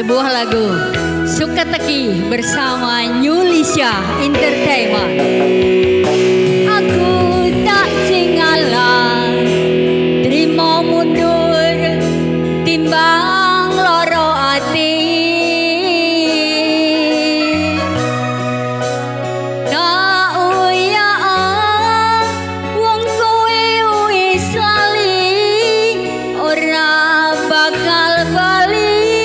sebuah lagu Suka Teki bersama Nyulisha Entertainment. Aku tak singalah terima mundur timbang loro ati. Tak uyah wong kowe wis lali ora bakal bali.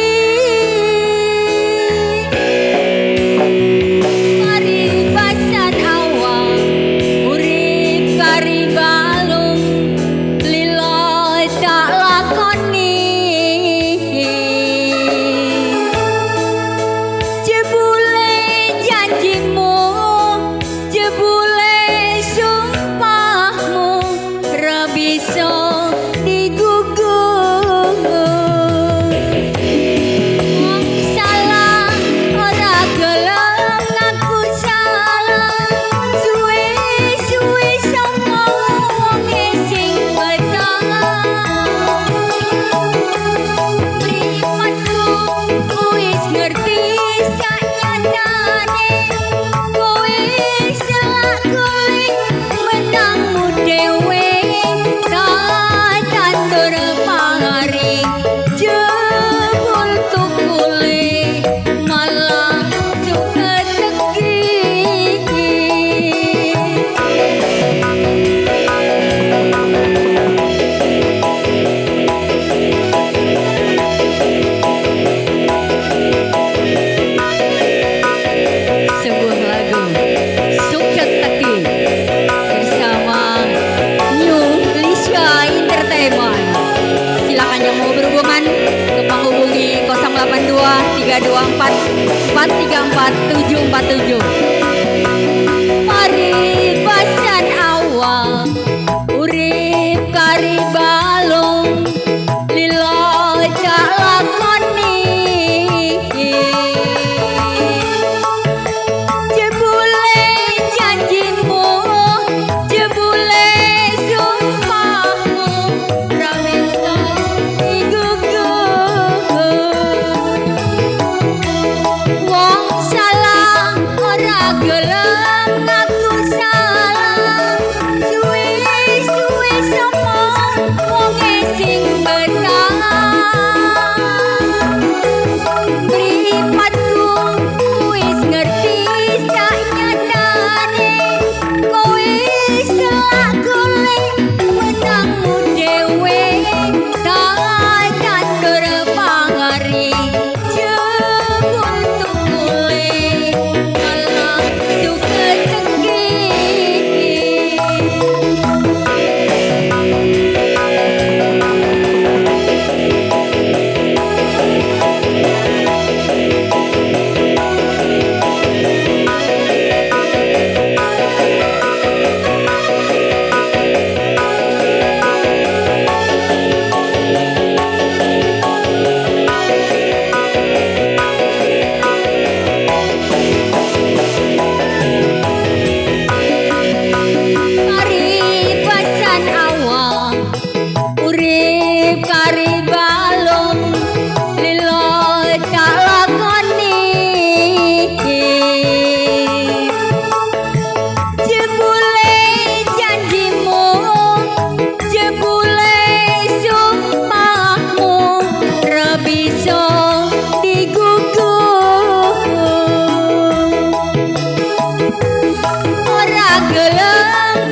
Yang mau berhubungan gampang hubungi 082 324 434 747. Mari pasan awal urip kari balung lilo tak lakoni. Jebule janjimu, jebule sumpahmu, rawiso gelem aku salah suwe-suwe sama wong sing betah mripatku wis ngerti sak nyatane kowe selak golek menangmu dhewe tak catur pangari jebul tukule geleng